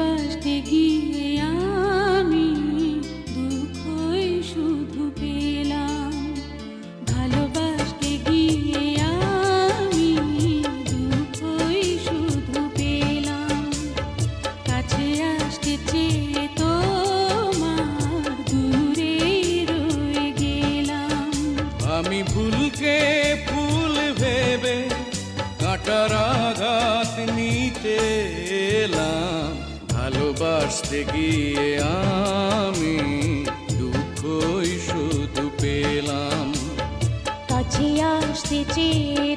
ভালোবাসতে গিয়ে আমি দুঃখই শুধু পেলাম। ভালোবাসতে গিয়ে আমি দুঃখই শুধু পেলাম। কাছে আসতে চেয়ে তোমার দূরে রয়ে গেলাম। আমি ভুলকে ফুল ভেবে কাঁটার আঘাত নিতে এলাম। ভালোবাসতে গিয়ে আমি দুঃখই শুধু পেলাম। কাছে আসতে চেয়ে